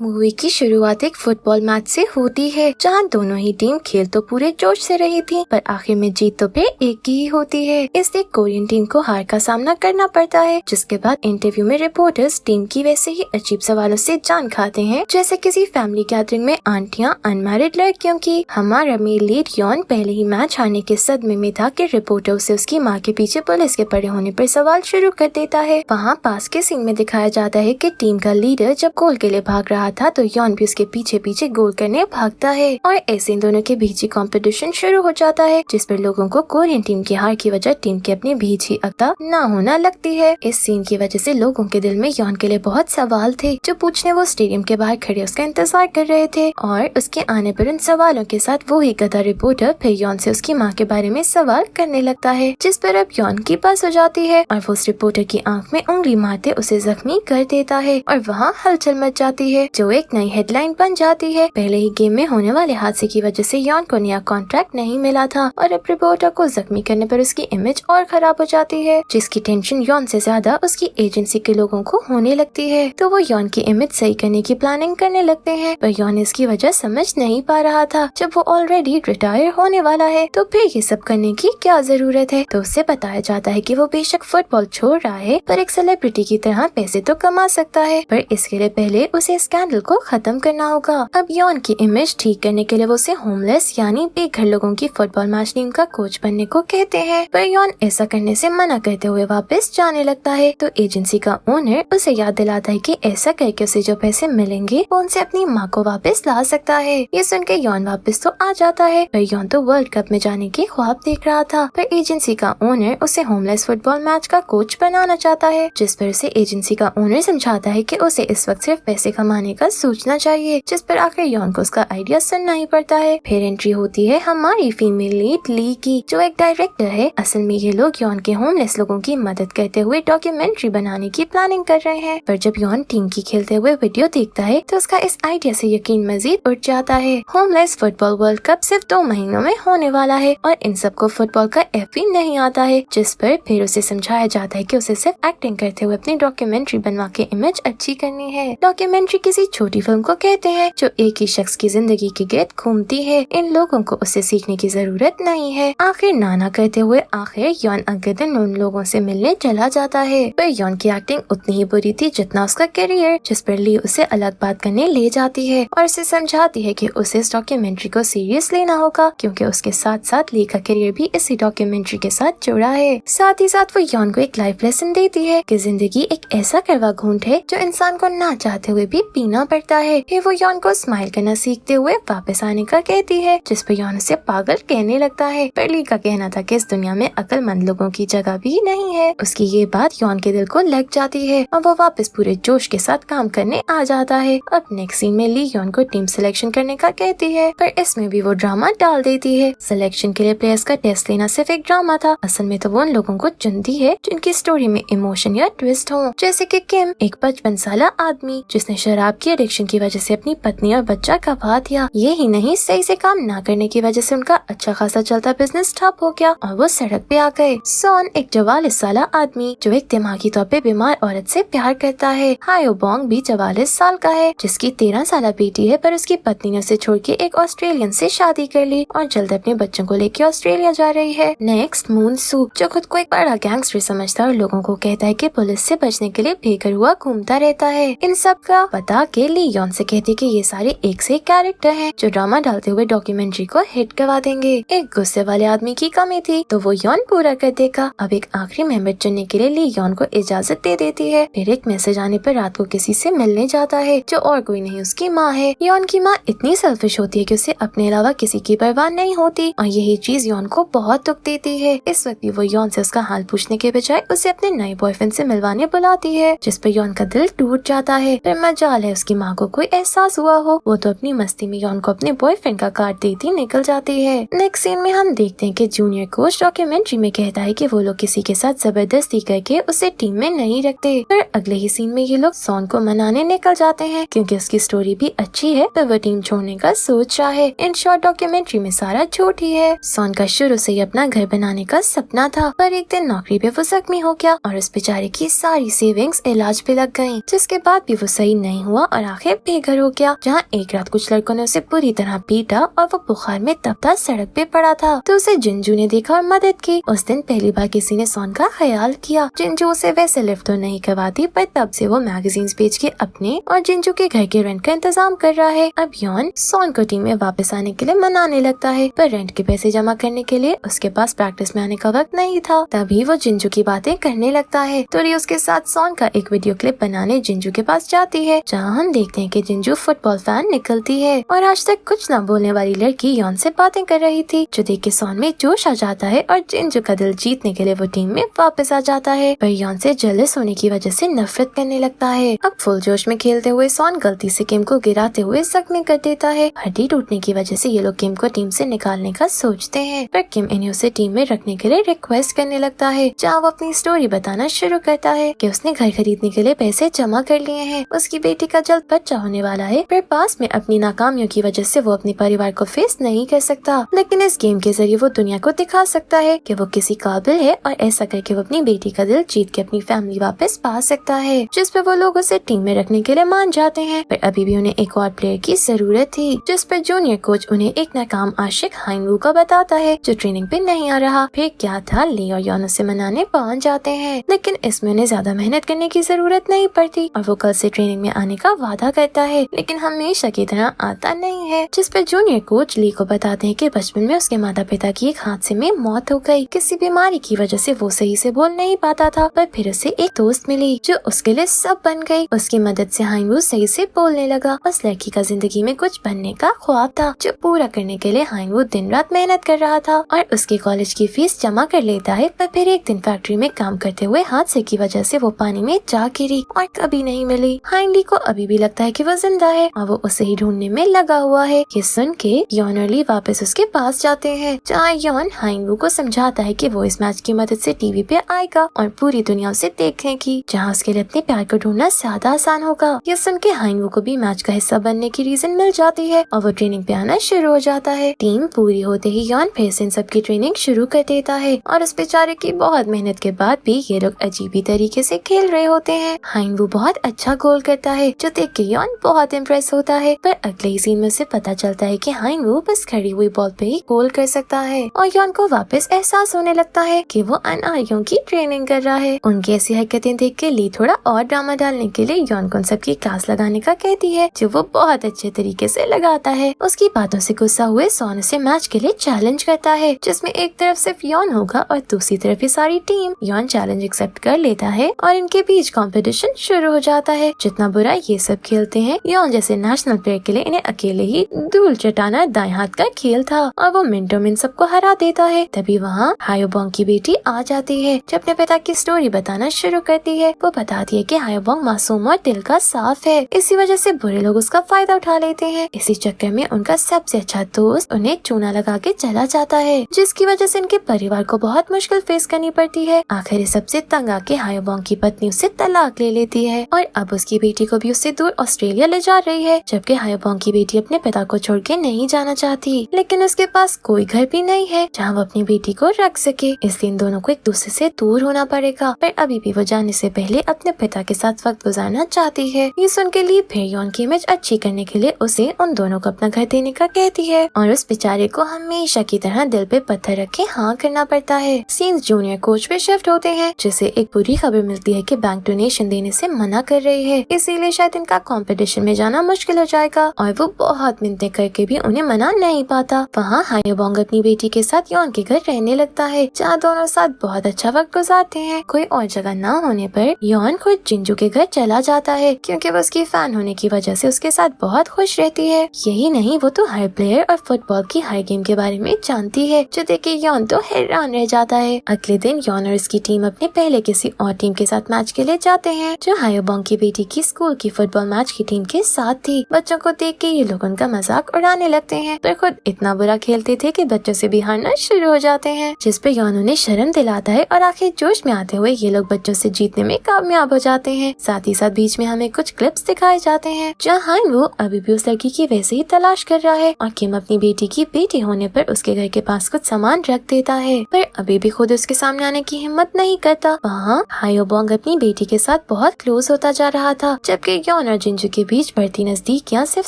Movie की शुरुआत एक फुटबॉल मैच से होती है जहां दोनों ही टीम खेल तो पूरे जोश से रही थी, पर आखिर में जीत तो पे एक की ही होती है। इसलिए कोरियन टीम को हार का सामना करना पड़ता है, जिसके बाद इंटरव्यू में रिपोर्टर्स टीम की वैसे ही अजीब सवालों से जान खाते हैं, जैसे किसी फैमिली गैदरिंग में आंटियां अनमैरिड लड़कियों की। हमारा मेन लीड यॉन पहले ही मैच हारने के सदमे में था कि रिपोर्टर उसे उसकी माँ के पीछे पुलिस के पड़े होने पर सवाल शुरू कर देता है। वहाँ पास के सीन में दिखाया जाता है कि टीम का लीडर जब गोल के लिए भाग रहा था तो यॉन भी उसके पीछे पीछे गोल करने भागता है, और ऐसे इन दोनों के बीच ही कंपटीशन शुरू हो जाता है, जिस पर लोगों को कोरियन टीम की हार की वजह टीम के अपने बीच ही अता ना होना लगती है। इस सीन की वजह से लोगों के दिल में यॉन के लिए बहुत सवाल थे, जो पूछने वो स्टेडियम के बाहर खड़े उसका इंतजार कर रहे थे। और उसके आने पर उन सवालों के साथ वो ही गधा रिपोर्टर फिर यॉन से उसकी माँ के बारे में सवाल करने लगता है, जिस पर अब यॉन की बस हो जाती है और वो उस रिपोर्टर की आंख में उंगली मारते उसे जख्मी कर देता है, और वहाँ हलचल मच जाती है, जो एक नई हेडलाइन बन जाती है। पहले ही गेम में होने वाले हादसे की वजह से यॉन को नया कॉन्ट्रैक्ट नहीं मिला था, और अब रिपोर्टर को जख्मी करने पर उसकी इमेज और खराब हो जाती है, जिसकी टेंशन यॉन से ज्यादा उसकी एजेंसी के लोगों को होने लगती है। तो वो यॉन की इमेज सही करने की प्लानिंग करने लगते हैं, पर यॉन इसकी वजह समझ नहीं पा रहा था। जब वो ऑलरेडी रिटायर होने वाला है तो फिर ये सब करने की क्या जरूरत है। तो उससे बताया जाता है कि वो बेशक फुटबॉल छोड़ रहा है, पर एक सेलिब्रिटी की तरह पैसे तो कमा सकता है, पर इसके लिए पहले उसे स्कैंडल को खत्म करना होगा। अब यॉन की इमेज ठीक करने के लिए वो उसे होमलेस यानी बेघर लोगों की फुटबॉल मैच टीम का कोच बनने को कहते हैं, पर यॉन ऐसा करने से मना करते हुए वापस जाने लगता है। तो एजेंसी का ओनर उसे याद दिलाता है कि ऐसा करके उसे जो पैसे मिलेंगे वो उनसे अपनी माँ को वापस ला सकता है। ये सुन के यॉन वापस तो आ जाता है, पर यॉन तो वर्ल्ड कप में जाने के ख्वाब देख रहा था, पर एजेंसी का ओनर उसे होमलेस फुटबॉल मैच का कोच बनाना चाहता है, जिस पर उसे एजेंसी का ओनर समझाता है कि उसे इस वक्त सिर्फ पैसे कमाने का सोचना चाहिए, जिस पर आखिर यॉन को उसका आइडिया सुनना ही पड़ता है। फिर एंट्री होती है हमारी फीमेल लीड ली की, जो एक डायरेक्टर है। असल में ये लोग यॉन के होमलेस लोगों की मदद करते हुए डॉक्यूमेंट्री बनाने की प्लानिंग कर रहे हैं, पर जब यॉन टीम की खेलते हुए वीडियो देखता है तो उसका इस आइडिया से यकीन मजीद उठ जाता है। होमलेस फुटबॉल वर्ल्ड कप सिर्फ 2 महीनों में होने वाला है, और इन सबको फुटबॉल का एफ भी नहीं आता है, जिस पर फिर उसे समझाया जाता है कि उसे सिर्फ एक्टिंग करते हुए अपनी डॉक्यूमेंट्री बनवा के इमेज अच्छी करनी है। डॉक्यूमेंट्री किसी छोटी फिल्म को कहते हैं जो एक ही शख्स की जिंदगी के गिर्द घूमती है। इन लोगों को उससे सीखने की जरूरत नहीं है। आखिर नाना करते हुए आखिर यॉन अगले दिन उन लोगों से मिलने चला जाता है, पर यॉन की एक्टिंग उतनी ही बुरी थी जितना उसका करियर, जिस पर ली उसे अलग बात करने ले जाती है और उसे समझाती है कि उसे इस डॉक्यूमेंट्री को सीरियस लेना होगा, क्योंकि उसके साथ साथ ली का करियर भी इसी डॉक्यूमेंट्री के साथ जुड़ा है। साथ ही साथ वो यॉन को एक लाइफ लेसन देती है कि जिंदगी एक ऐसा कड़वा घूंट है जो इंसान को ना चाहते हुए भी पीना पड़ता है। फिर वो यॉन को स्माइल करना सीखते हुए वापस आने का कहती है, जिस पर यॉन उसे पागल कहने लगता है, पर ली का कहना था कि इस दुनिया में अक्लमंद लोगों की जगह भी नहीं है। उसकी ये बात यॉन के दिल को लग जाती है और वो वापस पूरे जोश के साथ काम करने आ जाता है। अब नेक्स्ट सीन में ली यॉन को टीम सिलेक्शन करने का कहती है, पर इसमें भी वो ड्रामा डाल देती है। सिलेक्शन के लिए प्लेयर्स का टेस्ट लेना सिर्फ एक ड्रामा था, असल में तो वो उन लोगों को चुनती है जिनकी स्टोरी में इमोशन या ट्विस्ट हो, जैसे कि किम, एक 55 साल आदमी जिसने शराब की एडिक्शन की वजह से अपनी पत्नी और बच्चा गंवा दिया। ये ही नहीं, सही से काम ना करने की वजह से उनका अच्छा खासा चलता बिजनेस ठप हो गया और वो सड़क पे आ गए। सॉन, एक 44 साल आदमी जो एक दिमागी तौर पे बीमार औरत से प्यार करता है। हायो बोंग भी 44 साल का है, जिसकी 13 साल बेटी है, पर उसकी पत्नी ने उसे छोड़ के एक ऑस्ट्रेलियन से शादी कर ली और जल्द अपने बच्चों को लेके ऑस्ट्रेलिया जा रही है। नेक्स्ट मून सू, जो खुद को एक बड़ा गैंगस्टर समझता है और लोगों को कहता है कि पुलिस से बचने के लिए बेघर हुआ घूमता रहता है। इन सब का बता के ली यॉन से कहती कि ये सारे एक से एक कैरेक्टर हैं जो ड्रामा डालते हुए डॉक्यूमेंट्री को हिट करवा देंगे। एक गुस्से वाले आदमी की कमी थी तो वो यॉन पूरा कर देगा। अब एक आखिरी मेंबर चुनने के लिए ली यॉन को इजाजत दे देती है। फिर एक मैसेज आने पर रात को किसी से मिलने जाता है जो और कोई नहीं उसकी माँ है। यॉन की माँ इतनी सेल्फिश होती है कि उसे अपने अलावा किसी की परवाह नहीं होती, और यही चीज यॉन को बहुत दुख देती है। इस वक्त भी वो यॉन से उसका हाल पूछने के बजाय उसे अपने नए बॉयफ्रेंड से मिलवाने बुलाती है, जिस पर यॉन का दिल टूट जाता है। फिर मजाल है उसकी माँ को कोई एहसास हुआ हो, वो तो अपनी मस्ती में यॉन को अपने बॉयफ्रेंड का कार्ड देती निकल जाती है। नेक्स्ट सीन में हम देखते हैं कि जूनियर कोच डॉक्यूमेंट्री में कहता है कि वो लोग किसी के साथ जबरदस्ती करके उसे टीम में नहीं रखते। फिर अगले ही सीन में ये लोग सॉन को मनाने निकल जाते हैं, क्योंकि उसकी स्टोरी भी अच्छी है, पर वो टीम छोड़ने का सोच रहा है। इन शॉर्ट डॉक्यूमेंट्री में सारा झूठ ही है। सॉन का शुरू से ही अपना घर बनाने का सपना था, पर एक दिन नौकरी पे वो जख्मी हो गया और उस बेचारे की सारी सेविंग्स इलाज पे लग गयी, जिसके बाद भी वो सही नहीं हुआ और आखिर बेघर हो गया, जहाँ एक रात कुछ लड़कों ने उसे पूरी तरह पीटा और वो बुखार में तपता सड़क पे पड़ा था। तो उसे जिंजू ने देखा और मदद की। उस दिन पहली बार किसी ने सॉन का ख्याल किया। जिंजू उसे वैसे लिफ्ट तो नहीं करवाती, पर तब से वो मैगजीन्स बेच के अपने और जिंजू के घर के रेंट का इंतजाम कर रहा है। अब यॉन सॉन को टीम में वापस आने के लिए मनाने लगता है, पर रेंट के पैसे जमा करने के लिए उसके पास प्रैक्टिस में आने का वक्त नहीं था। तभी वो जिंजू की बातें करने लगता है। तो री उसके साथ सॉन का एक वीडियो क्लिप बनाने जिंजू के पास जाती है, जहाँ हम देखते हैं कि जिंजू फुटबॉल फैन निकलती है और आज तक कुछ न बोलने वाली लड़की यॉन से बातें कर रही थी, जो देख के सॉन में जोश आ जाता है और जिंजू का दिल जीतने के लिए वो टीम में वापस आ जाता है। पर यॉन से जेलस होने की वजह से नफरत करने लगता है। अब फुल जोश में खेलते हुए सॉन गलती से किम को गिराते हुए जख्मी कर देता है। हड्डी टूटने की वजह से ये लोग किम को टीम से निकालने का सोचते हैं, पर किम इन्हें उसे टीम में रखने के लिए रिक्वेस्ट करने लगता है, जहाँ वो अपनी स्टोरी बताना शुरू करता है कि उसने घर खरीदने के लिए पैसे जमा कर लिए हैं, उसकी बेटी का जल्द बच्चा होने वाला है, पर पास में अपनी नाकामियों की वजह से वो अपने परिवार को फेस नहीं कर सकता। लेकिन इस गेम के जरिए वो दुनिया को दिखा सकता है कि वो किसी काबिल है और ऐसा करके वो अपनी बेटी का दिल जीत के अपनी फैमिली वापस पा सकता है, जिस पे वो लोग उसे टीम में रखने के लिए मान जाते हैं। पर अभी भी उन्हें एक और प्लेयर की जरूरत थी, जिस पर जूनियर कोच उन्हें एक नाकाम आशिक हाइनवू का बताता है, जो ट्रेनिंग पे नहीं आ रहा। फिर क्या था, ली और यॉन उसे मनाने पहुंच जाते हैं, लेकिन इसमें उन्हें ज्यादा मेहनत करने की जरूरत नहीं पड़ती और वो कल से ट्रेनिंग में आने का वादा करता है, लेकिन हमेशा की तरह आता नहीं है। जिस पर जूनियर कोच ली को बताते हैं कि बचपन में उसके माता पिता की एक हादसे में मौत हो गई। किसी बीमारी की वजह से वो सही से बोल नहीं पाता था, पर फिर उसे एक दोस्त मिली जो उसके लिए सब बन गई। उसकी मदद से हाइनवू सही से बोलने लगा। उस लड़की का जिंदगी में कुछ बनने का ख्वाब था, जो पूरा करने के लिए हाइनवू दिन रात मेहनत कर रहा था और उसके कॉलेज की फीस जमा कर लेता है। पर फिर एक दिन फैक्ट्री में काम करते हुए हादसे की वजह से वो पानी में जा गिरी और कभी नहीं मिली। हाइनली को अभी भी लगता है कि वो जिंदा है और वो उसे ही ढूंढने में लगा हुआ है। ये सुन के यॉन और ली वापस उसके पास जाते हैं, जहाँ यॉन हाइनवू को समझाता है कि वो इस मैच की मदद से टीवी पे आएगा और पूरी दुनिया उसे देखेगी, जहाँ उसके लिए अपने प्यार को ढूंढना ज्यादा आसान होगा। ये सुन के हाइनवू को भी मैच का हिस्सा बनने की रीजन मिल जाती है और वो ट्रेनिंग पे आना शुरू हो जाता है। टीम पूरी होते ही यॉन फिर से इन सबकी ट्रेनिंग शुरू कर देता है और उस बेचारे की बहुत मेहनत के बाद भी ये लोग अजीब ही तरीके से खेल रहे होते हैं। हाइनवू बहुत अच्छा गोल करता है, जो देख के यॉन बहुत इम्प्रेस होता है, पर अगले ही सीन में से पता चलता है कि हाइनवू बस खड़ी हुई बॉल पे ही गोल कर सकता है और यॉन को वापस एहसास होने लगता है कि वो अनारियों की ट्रेनिंग कर रहा है। उनकी ऐसी हरकतें देख के ली थोड़ा और ड्रामा डालने के लिए यॉन को सबकी क्लास लगाने का कहती है, जो वो बहुत अच्छे तरीके से लगाता है। उसकी बातों से गुस्सा हुए सॉन उसे मैच के लिए चैलेंज करता है, जिसमें एक तरफ सिर्फ यॉन होगा और दूसरी तरफ ये सारी टीम। यॉन चैलेंज एक्सेप्ट कर लेता है और इनके बीच कंपटीशन शुरू हो जाता है। जितना बुरा ये सब खेलते हैं, यॉन जैसे नेशनल प्लेयर के लिए इन्हें अकेले ही धूल चटाना दाएं हाथ का खेल था और वो मिनटों में सबको हरा देता है। तभी वहाँ हायोबोंग की बेटी आ जाती है, जो अपने पिता की स्टोरी बताना शुरू करती है। वो बताती है कि हायोबोंग मासूम और दिल का साफ है, इसी वजह से बुरे लोग उसका फायदा उठा लेते हैं। इसी चक्कर में उनका सबसे अच्छा दोस्त उन्हें चूना लगा के चला जाता है, जिसकी वजह से इनके परिवार को बहुत मुश्किल फेस करनी पड़ती है। आखिर सबसे तंग आके हायोबोंग की पत्नी उससे तलाक ले लेती है और अब उसकी बेटी को भी उससे दूर ऑस्ट्रेलिया ले जा रही है, जबकि हायोबोंग की बेटी अपने पिता को छोड़ के नहीं जाना चाहती, लेकिन उसके पास कोई घर भी नहीं है जहाँ वो अपनी बेटी को रख सके। इस दिन दोनों को एक दूसरे से दूर होना पड़ेगा, पर अभी भी वो जाने से पहले अपने पिता के साथ वक्त गुजारना चाहती है। ये सुन के लिए फिर यॉन की इमेज अच्छी करने के लिए उसे उन दोनों को अपना घर देने का कहती है और उस बेचारे को हमेशा की तरह दिल पे पत्थर रख के हाँ करना पड़ता है। सीन्स जूनियर कोच पे शिफ्ट होते हैं, जिसे एक बुरी खबर मिलती है कि बैंक डोनेशन देने से मना कर रही है, इसीलिए शायद इनका कंपटीशन में जाना मुश्किल हो जाएगा और वो बहुत मिन्नतें करके भी उन्हें मना नहीं पाता। वहाँ हायोबोंग अपनी बेटी के साथ यॉन के घर रहने लगता है, जहाँ दोनों साथ बहुत अच्छा वक्त गुजारते हैं। कोई और जगह न होने पर यॉन खुद जिंजू के घर चला जाता है, क्योंकि वो उसकी फैन होने की वजह से उसके साथ बहुत खुश रहती है। यही नहीं, वो तो हर प्लेयर और फुटबॉल की हर गेम के बारे में जानती है, जो देख के यॉन तो हैरान रह जाता है। अगले दिन यॉन और उसकी टीम अपने पहले किसी और टीम के साथ मैच के लिए जाते हैं, जो हायोबोंग की बेटी की स्कूल की फुटबॉल मैच की टीम के साथ थी। बच्चों को देख के ये लोग उनका मजाक उड़ाने लगते हैं, पर खुद इतना बुरा खेलते थे कि बच्चों से भी हारना शुरू हो जाते हैं, जिस पे यॉन उन्हें शर्म दिलाता है और आखिर जोश में आते हुए ये लोग बच्चों से जीतने में कामयाब हो जाते हैं। साथ ही साथ बीच में हमें कुछ क्लिप्स दिखाए जाते हैं, जहाँ हाइनवू अभी भी उस लड़की की वैसे ही तलाश कर रहा है और किम अपनी बेटी की बेटी होने पर उसके घर के पास कुछ सामान रख देता है, पर अभी भी खुद उसके सामने आने की हिम्मत नहीं करता। वहाँ हायोबोंग अपनी बेटी के साथ बहुत क्लोज होता जा रहा था, जबकि यॉन और जिंजू के बीच बढ़ती नजदीकियां सिर्फ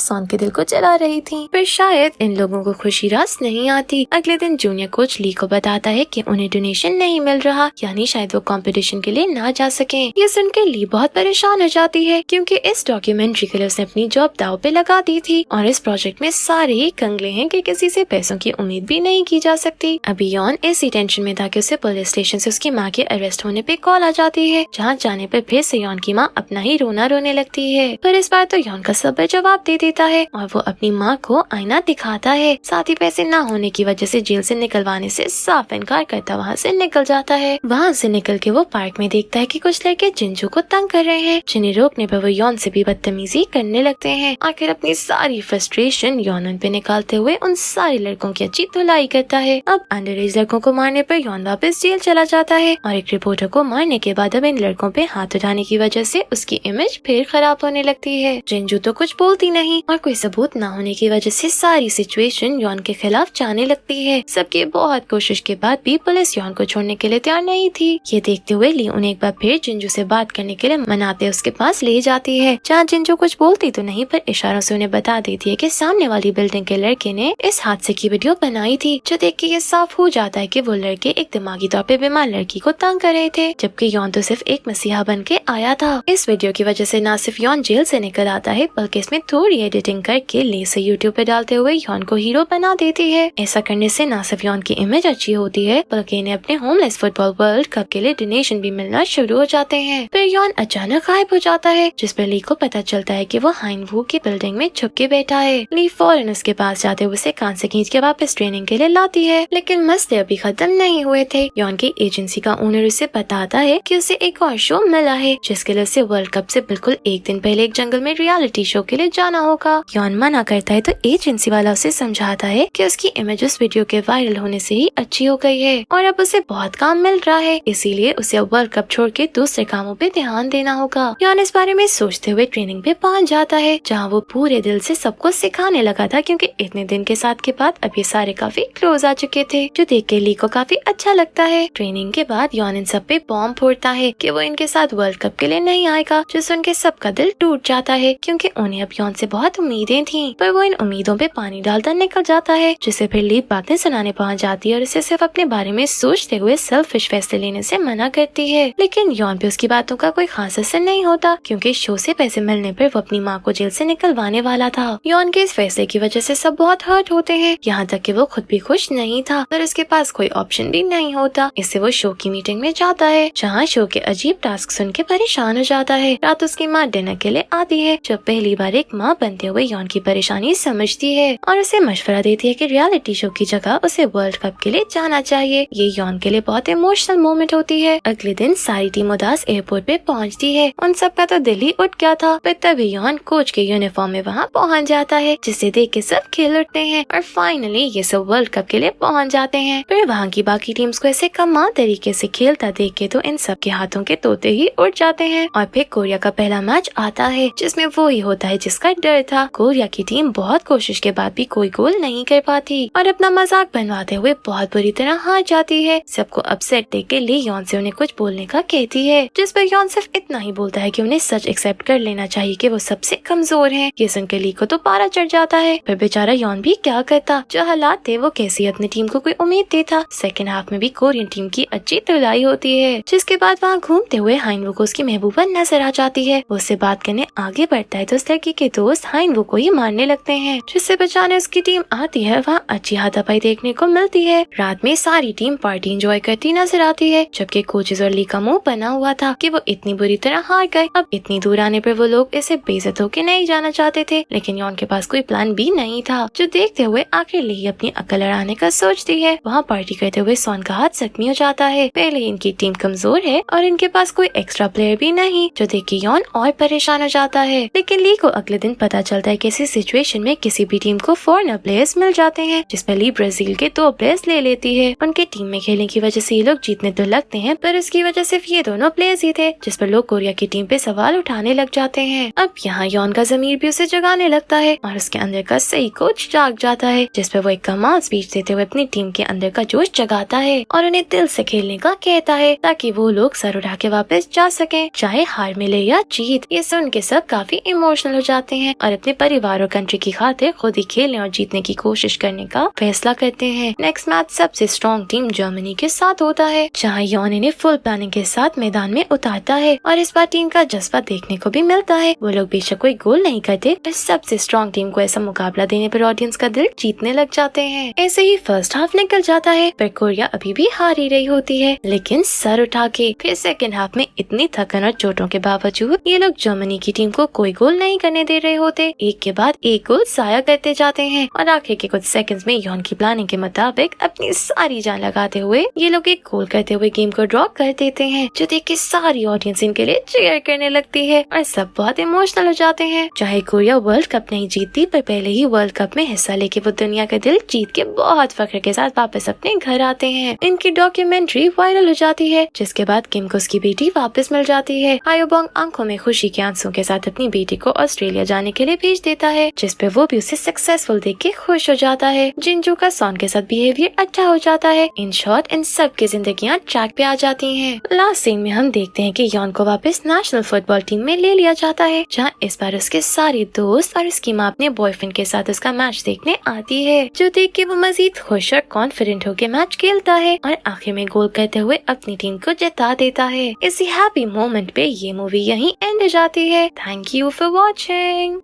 सॉन के दिल को जला रही थी। पर शायद इन लोगों को खुशी रास नहीं आती। अगले दिन जूनियर कोच ली को बताता है कि उन्हें डोनेशन नहीं मिल रहा, यानी शायद वो कंपटीशन के लिए ना जा सके। ये सुनकर ली बहुत परेशान हो जाती है क्योंकि इस डॉक्यूमेंट्री के लिए उसने अपनी जॉब दाव पे लगा दी थी और इस प्रोजेक्ट में सारे ही कंगले हैं कि किसी से पैसों की उम्मीद भी नहीं की जा सकती। अभी यॉन इसी टेंशन में था कि उसे पुलिस स्टेशन से उसकी माँ के अरेस्ट होने पे कॉल आ जाती है, जहाँ जाने पर फिर से यॉन की माँ अपना ही रोना रोने लगती है। पर इस बार तो यॉन का सब्र जवाब दे देता है और वो अपनी माँ को आईना दिखाता है। साथ ही पैसे न होने की वजह से जेल से निकलवाने से साफ इनकार करता वहाँ से निकल जाता है। वहाँ से निकल के वो पार्क में देखता है कि कुछ लड़के जिंजू को तंग कर रहे हैं, जिन्हें रोकने पर वो यॉन से भी बदतमीजी करने लगते हैं। आखिर अपनी सारी फ्रस्ट्रेशन यॉन उन पे निकालते हुए उन सारे लड़कों की अच्छी धुलाई करता है। अब अंडर एज लड़कों को मारने पर यॉन वापस जेल चला जाता है और एक रिपोर्टर को मारने के बाद अब इन लड़कों पे हाथ उठाने की वजह से उसकी इमेज फिर खराब होने लगती है। जिंजू तो कुछ बोलती नहीं और कोई सबूत न होने की वजह से सारी सिचुएशन यॉन के खिलाफ जाने लगती है। सबकी बहुत कोशिश के बाद भी पुलिस यॉन को छोड़ने के लिए तैयार नहीं थी। ये देखते हुए ली उन्हें एक बार फिर जिंजू से बात करने के लिए मनाते उसके पास ले जाती है, जहाँ जिंजू कुछ बोलती तो नहीं पर इशारों से उन्हें बता देती है कि सामने वाली बिल्डिंग के लड़के ने इस हादसे की वीडियो बनाई थी, जो देख के ये साफ हो जाता है कि वो लड़के एक दिमागी तौर पे बीमार लड़की को तंग कर रहे थे, जबकि यॉन तो सिर्फ एक मसीहा बन के आया था। इस वीडियो की वजह से न सिर्फ यॉन जेल से निकल आता है बल्कि इसमें थोड़ी एडिटिंग करके ली से यूट्यूब पे डालते हुए यॉन को हीरो बना देती है। ऐसा करने से न सिर्फ यॉन की इमेज अच्छी होती है बल्कि इन्हें अपने होमलेस फुटबॉल वर्ल्ड कप के लिए डोनेशन भी मिलना शुरू हो जाते हैं। फिर यॉन अचानक गायब हो जाता है, जिस पर ली को पता चलता है कि वो हाइन वू की बिल्डिंग में छुप के बैठा है। ली फौरन उसके पास जाते हुए उसे कान से खींच के वापस ट्रेनिंग के लिए लाती है, लेकिन मसले अभी खत्म नहीं हुए थे। यॉन की एजेंसी का ओनर उसे बताता है कि उसे एक और शो मिला है, जिसके लिए उसे वर्ल्ड कप से बिल्कुल एक दिन पहले एक जंगल में रियलिटी शो के लिए जाना होगा। यॉन मना करता है तो एजेंसी वाला उसे समझाता है कि उसकी इमेज उस वीडियो के वायरल होने से ही अच्छी हो गई है और अब उसे बहुत काम मिल रहा है, इसीलिए उसे अब वर्ल्ड कप छोड़ के दूसरे कामों पे ध्यान देना होगा। यॉन इस बारे में सोचते हुए ट्रेनिंग पे पहुंच जाता है, जहाँ वो पूरे दिल से सबको सिखाने लगा था, क्योंकि इतने दिन के साथ के बाद अब ये सारे काफी क्लोज आ चुके थे, जो देख के ली को काफी अच्छा लगता है। ट्रेनिंग के बाद यॉन इन सब पे बॉम्ब फोड़ता है कि वो इनके साथ वर्ल्ड कप के लिए नहीं आएगा, जो सुन के सबका दिल टूट जाता है, क्योंकि उन्हें अब यॉन से बहुत उम्मीदें थी। पर वो इन उम्मीदों पे पानी डालता निकल जाता है, जिसे फिर ली बातें सुनाने पहुंच जाती है और उसे सिर्फ अपने बारे में सोचते हुए सेल्फिश फैसले लेने से मना करती है। लेकिन यॉन पे उसकी बातों का कोई खास असर नहीं होता, क्योंकि शो से पैसे मिलने पर वो अपनी माँ को जेल से निकलवाने वाला था। यॉन के इस फैसले की वजह से सब बहुत हर्ट होते हैं, यहाँ तक कि वो खुद भी खुश नहीं था, पर उसके पास कोई ऑप्शन भी नहीं होता। इससे वो शो की मीटिंग में जाता है, जहाँ शो के अजीब टास्क सुन के परेशान हो जाता है। रात उसकी माँ डिनर के लिए आती है, जो पहली बार एक माँ बनते हुए यॉन की परेशानी समझती है और उसे मशवरा देती है कि रियलिटी शो की जगह उसे वर्ल्ड कप के लिए जाना चाहिए। ये यॉन के लिए बहुत इमोशनल मोमेंट होती है। अगले दिन सारी टीम उदास एयरपोर्ट पे पहुंचती है, उन सब का तो दिल ही उठ गया था, पर तभी यॉन कोच के यूनिफॉर्म में वहाँ पहुँच जाता है, जिसे देख के सब खिल उठते हैं और फाइनली ये सब वर्ल्ड कप के लिए पहुँच जाते हैं। फिर वहाँ की बाकी टीम्स को ऐसे कमाल तरीके से खेलता देख के तो इन सब के हाथों के तोते ही उड़ जाते हैं। और फिर कोरिया का पहला मैच आता है, जिसमें वो ही होता है जिसका डर था। कोरिया की टीम बहुत कोशिश के बाद भी कोई गोल नहीं कर पाती और अपना मजाक बनवाते हुए बहुत बुरी तरह हार जाती है। सबको अपसेट देख के ली यॉन से उन्हें कुछ बोलने का कहती है, जिस पर यॉन सिर्फ इतना ही बोलता है कि उन्हें सच एक्सेप्ट कर लेना चाहिए कि वो सबसे कमजोर हैं। ये सुनकर ली को तो पारा चढ़ जाता है, पर बेचारा यॉन भी क्या करता, जो हालात थे वो कैसी अपनी टीम को कोई उम्मीद देता। सेकेंड हाफ में भी कोरियन टीम की अच्छी धुलाई होती है, जिसके बाद वहाँ घूमते हुए हाइन वू को उसकी महबूबा नजर आ जाती है। वो उससे बात करने आगे बढ़ता है तो उस लड़की के दोस्त हाइन वू को ही मारने लगते हैं, जिससे बचाने उसकी टीम आती है। वहाँ अच्छी हाथापाई देखने को मिलती है। रात में सारी टीम पार्टी एंजॉय करती नजर आती है, जबकि कोचेस और ली का मुंह बना हुआ था कि वो इतनी बुरी तरह हार गए। अब इतनी दूर आने पर वो लोग इसे बेइज्जत होके नहीं जाना चाहते थे, लेकिन यॉन के पास कोई प्लान भी नहीं था, जो देखते हुए आखिर ली अपनी अकल लड़ाने का सोचती है। वहाँ पार्टी करते हुए सॉन का हाथ जख्मी हो जाता है। पहले इनकी टीम कमजोर है और इनके पास कोई एक्स्ट्रा प्लेयर भी नहीं, जो देख के यॉन और परेशान हो जाता है। लेकिन ली को अगले दिन पता चलता है कि इसी सिचुएशन में किसी भी टीम को फॉरेनर प्लेयर्स मिल जाते हैं, जिसमें ली ब्राजील के 2 प्लेयर्स ले लेती है। उनके टीम में खेलने की वजह से ये लोग जीतने तो लगते हैं, पर उसकी वजह सिर्फ ये दोनों प्लेयर्स ही थे, जिस पर लोग कोरिया की टीम पे सवाल उठाने लग जाते हैं। अब यहाँ यॉन का ज़मीर भी उसे जगाने लगता है और उसके अंदर का सही कोच जाग जाता है, जिस पर वो एक कमाल स्पीच देते हुए अपनी टीम के अंदर का जोश जगाता है और उन्हें दिल से खेलने का कहता है, ताकि वो लोग सर उठा के वापस जा सकें, चाहे हार मिले या जीत। ये सुन के सब काफी इमोशनल हो जाते हैं और अपने परिवार और कंट्री की खातिर खुद ही खेलने और जीतने की कोशिश करने का फैसला करते हैं। नेक्स्ट मैच सबसे स्ट्रॉन्ग टीम जर्मनी के साथ होता है, जहाँ योन इन्हें फुल प्लानिंग के साथ मैदान में उतारता है और इस बार टीम का जज्बा देखने को भी मिलता है। वो लोग बेशक कोई गोल नहीं करते, पर सबसे स्ट्रॉन्ग टीम को ऐसा मुकाबला देने पर ऑडियंस का दिल जीतने लग जाते हैं। ऐसे ही फर्स्ट हाफ निकल जाता है, पर कोरिया अभी भी हार ही रही होती है, लेकिन सर उठा के फिर सेकेंड हाफ में इतनी थकन और चोटों के बावजूद ये लोग जर्मनी की टीम को कोई गोल नहीं करने दे रहे होते। एक के बाद एक गोल जाया करते जाते हैं और आखिर के कुछ सेकंड्स में योन की प्लानिंग के मुताबिक अपनी सारी जान लगाते हुए ये लोग एक गोल करते हुए गेम को ड्रॉ कर देते हैं, जो देख के सारी ऑडियंस इनके लिए चीयर करने लगती है और सब बहुत इमोशनल हो जाते हैं। चाहे कोरिया वर्ल्ड कप नहीं जीतती, पर पहले ही वर्ल्ड कप में हिस्सा लेके वो दुनिया का दिल जीत के बहुत फख्र के साथ वापस अपने घर आते हैं। इनकी डॉक्यूमेंट्री वायरल हो जाती है, जिसके बाद किम को उसकी बेटी वापस मिल जाती है। हायोबोंग आंखों में खुशी के आंसू के साथ अपनी बेटी को ऑस्ट्रेलिया जाने के लिए भेज देता है, जिस पे वो भी उसे सक्सेसफुल देख के खुश हो जाता है। जिंजू का सॉन के साथ बिहेवियर अच्छा हो जाता है। इन शॉर्ट इन सब की जिंदगियां ट्रैक पे आ जाती हैं। लास्ट सीन में हम देखते हैं कि योन को वापस नेशनल फुटबॉल टीम में ले लिया जाता है, जहां इस बार उसके सारे दोस्त और उसकी माँ अपने बॉयफ्रेंड के साथ उसका मैच देखने आती है, जो देख के वो मजीद खुश और कॉन्फिडेंट होकर मैच खेलता है और आखिर में गोल करते हुए अपनी टीम को जिता देता है। इसी हैप्पी मोमेंट पे ये मूवी यहीं एंड हो जाती है। Thank you for watching.